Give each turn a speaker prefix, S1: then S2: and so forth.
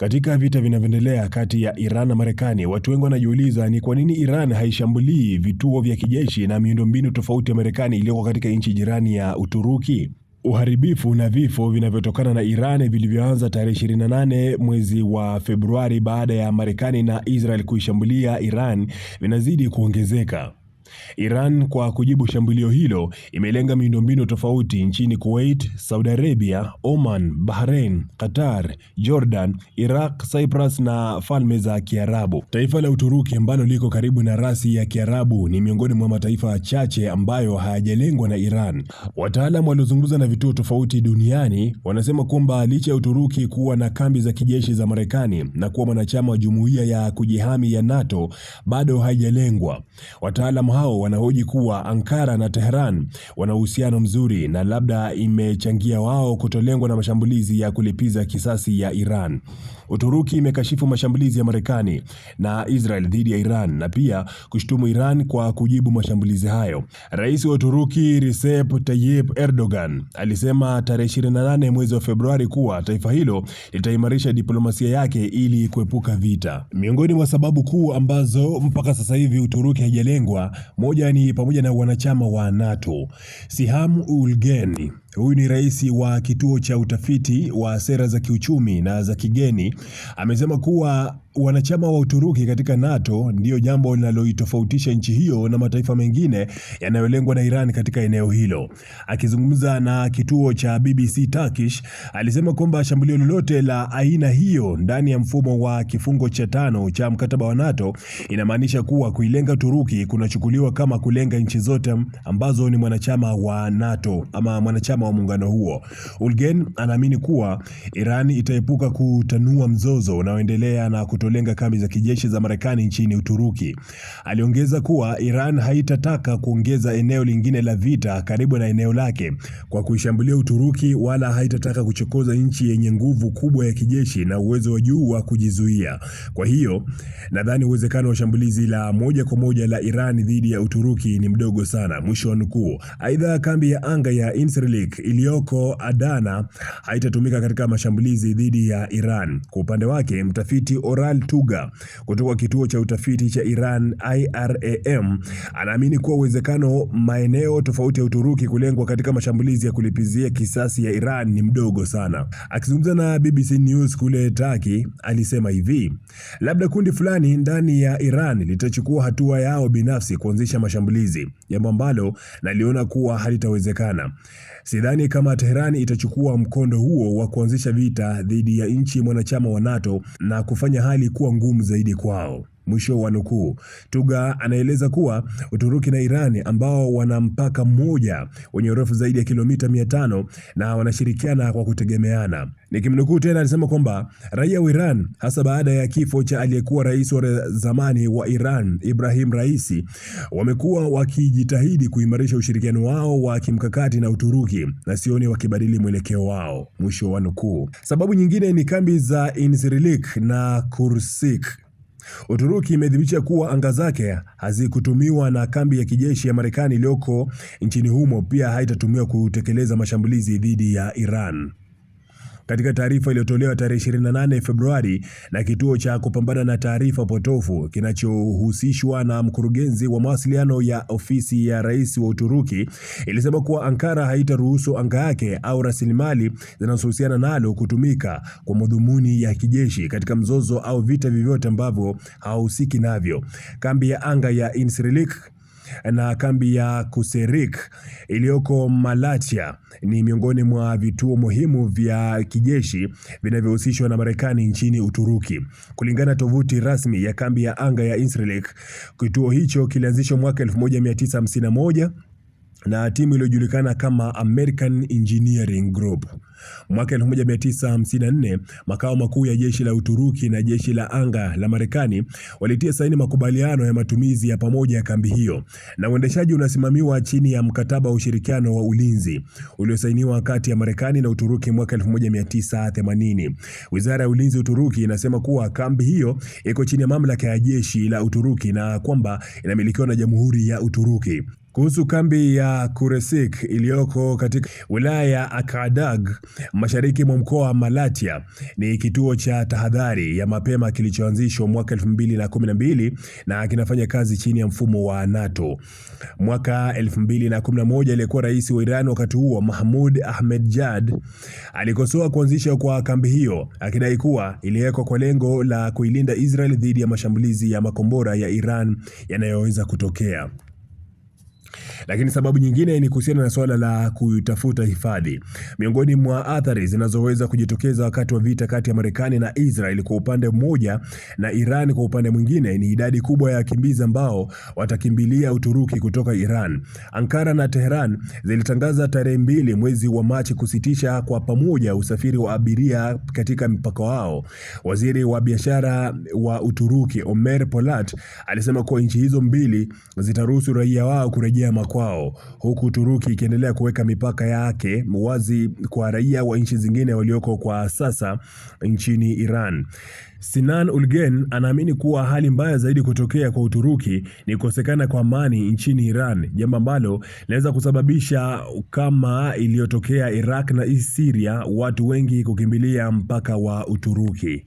S1: Katika vita vinavyoendelea kati ya Iran na Marekani, watu wengi wanajiuliza ni kwa nini Iran haishambulii vituo vya kijeshi na miundombinu tofauti ya Marekani iliyoko katika nchi jirani ya Uturuki. Uharibifu na vifo vinavyotokana na Iran vilivyoanza tarehe 28 mwezi wa Februari baada ya Marekani na Israel kuishambulia Iran vinazidi kuongezeka. Iran kwa kujibu shambulio hilo imelenga miundombinu tofauti nchini Kuwait, Saudi Arabia, Oman, Bahrain, Qatar, Jordan, Iraq, Cyprus na Falme za Kiarabu. Taifa la Uturuki ambalo liko karibu na rasi ya Kiarabu ni miongoni mwa mataifa chache ambayo hayajalengwa na Iran. Wataalamu waliozungumza na vituo tofauti duniani wanasema kwamba licha ya Uturuki kuwa na kambi za kijeshi za Marekani na kuwa mwanachama wa jumuiya ya kujihami ya NATO, bado haijalengwa. Wataalamu hao wanahoji kuwa Ankara na Tehran wana uhusiano mzuri na labda imechangia wao kutolengwa na mashambulizi ya kulipiza kisasi ya Iran. Uturuki imekashifu mashambulizi ya Marekani na Israel dhidi ya Iran na pia kushtumu Iran kwa kujibu mashambulizi hayo. Rais wa Uturuki Recep Tayyip Erdogan alisema tarehe 28 mwezi wa Februari kuwa taifa hilo litaimarisha diplomasia yake ili kuepuka vita. Miongoni mwa sababu kuu ambazo mpaka sasa hivi Uturuki haijalengwa, moja ni pamoja na wanachama wa NATO. Siham Ulgen, huyu ni rais wa kituo cha utafiti wa sera za kiuchumi na za kigeni, amesema kuwa wanachama wa Uturuki katika NATO ndiyo jambo linaloitofautisha nchi hiyo na mataifa mengine yanayolengwa na Iran katika eneo hilo. Akizungumza na kituo cha BBC Turkish, alisema kwamba shambulio lolote la aina hiyo ndani ya mfumo wa kifungo cha 5 cha mkataba wa NATO inamaanisha kuwa kuilenga Uturuki kunachukuliwa kama kulenga nchi zote ambazo ni mwanachama wa NATO ama mwanachama wa muungano huo. Ulgen anaamini kuwa Iran itaepuka kutanua mzozo unaoendelea na kutolenga kambi za kijeshi za Marekani nchini Uturuki. Aliongeza kuwa Iran haitataka kuongeza eneo lingine la vita karibu na eneo lake kwa kuishambulia Uturuki, wala haitataka kuchokoza nchi yenye nguvu kubwa ya kijeshi na uwezo wa juu wa kujizuia. Kwa hiyo, nadhani uwezekano wa shambulizi la moja kwa moja la Iran dhidi ya Uturuki ni mdogo sana. Mwisho wa nukuu. Aidha, kambi ya anga ya Incirlik iliyoko Adana haitatumika katika mashambulizi dhidi ya Iran. Kwa upande wake, mtafiti Oral Tuga kutoka kituo cha utafiti cha Iran IRAM anaamini kuwa uwezekano maeneo tofauti ya Uturuki kulengwa katika mashambulizi ya kulipizia kisasi ya Iran ni mdogo sana. Akizungumza na BBC News kule Turkey, alisema hivi: labda kundi fulani ndani ya Iran litachukua hatua yao binafsi kuanzisha mashambulizi, jambo ambalo naliona kuwa halitawezekana. Sidhani kama Tehran itachukua mkondo huo wa kuanzisha vita dhidi ya nchi mwanachama wa NATO na kufanya hali kuwa ngumu zaidi kwao. Mwisho wa nukuu. Tuga anaeleza kuwa Uturuki na Iran ambao wana mpaka mmoja wenye urefu zaidi ya kilomita 500 na wanashirikiana kwa kutegemeana. Nikimnukuu tena, alisema kwamba raia wa Iran, hasa baada ya kifo cha aliyekuwa rais wa zamani wa Iran Ibrahim Raisi, wamekuwa wakijitahidi kuimarisha ushirikiano wao wa kimkakati na Uturuki na sioni wakibadili mwelekeo wao. Mwisho wa nukuu. Sababu nyingine ni kambi za Incirlik na Kursik. Uturuki imedhibitisha kuwa anga zake hazikutumiwa na kambi ya kijeshi ya Marekani iliyoko nchini humo pia haitatumiwa kutekeleza mashambulizi dhidi ya Iran. Katika taarifa iliyotolewa tarehe 28 Februari na kituo cha kupambana na taarifa potofu kinachohusishwa na mkurugenzi wa mawasiliano ya ofisi ya rais wa Uturuki, ilisema kuwa Ankara haitaruhusu anga yake au rasilimali zinazohusiana nalo kutumika kwa madhumuni ya kijeshi katika mzozo au vita vyovyote ambavyo hahusiki navyo. Kambi ya anga ya Incirlik na kambi ya Kuserik iliyoko Malatya ni miongoni mwa vituo muhimu vya kijeshi vinavyohusishwa na Marekani nchini Uturuki. Kulingana na tovuti rasmi ya kambi ya anga ya Incirlik, kituo hicho kilianzishwa mwaka 1951 na timu iliyojulikana kama American Engineering Group. Mwaka 1954, makao makuu ya jeshi la Uturuki na jeshi la anga la Marekani walitia saini makubaliano ya matumizi ya pamoja ya kambi hiyo, na uendeshaji unasimamiwa chini ya mkataba wa ushirikiano wa ulinzi uliosainiwa kati ya Marekani na Uturuki mwaka 1980. Wizara ya Ulinzi ya Uturuki inasema kuwa kambi hiyo iko chini ya mamlaka ya jeshi la Uturuki na kwamba inamilikiwa na Jamhuri ya Uturuki. Kuhusu kambi ya Kuresik iliyoko katika wilaya ya Akadag mashariki mwa mkoa wa Malatya, ni kituo cha tahadhari ya mapema kilichoanzishwa mwaka 2012 na kinafanya kazi chini ya mfumo wa NATO. Mwaka 2011 aliyekuwa rais wa Iran wakati huo Mahmoud Ahmadinejad alikosoa kuanzishwa kwa kambi hiyo, akidai kuwa iliwekwa kwa lengo la kuilinda Israel dhidi ya mashambulizi ya makombora ya Iran yanayoweza kutokea. Lakini sababu nyingine ni kuhusiana na suala la kutafuta hifadhi. Miongoni mwa athari zinazoweza kujitokeza wakati wa vita kati ya Marekani na Israel kwa upande mmoja na Iran kwa upande mwingine ni idadi kubwa ya wakimbizi ambao watakimbilia Uturuki kutoka Iran. Ankara na Tehran zilitangaza tarehe 2 mwezi wa Machi kusitisha kwa pamoja usafiri wa abiria katika mpaka wao. Waziri wa biashara wa Uturuki Ömer Polat alisema kuwa nchi hizo mbili zitaruhusu raia wao kurejea makwao, huku Uturuki ikiendelea kuweka mipaka yake wazi kwa raia wa nchi zingine walioko kwa sasa nchini Iran. Sinan Ulgen anaamini kuwa hali mbaya zaidi kutokea kwa Uturuki ni kukosekana kwa amani nchini Iran, jambo ambalo linaweza kusababisha kama iliyotokea Iraq na Syria, watu wengi kukimbilia mpaka wa Uturuki.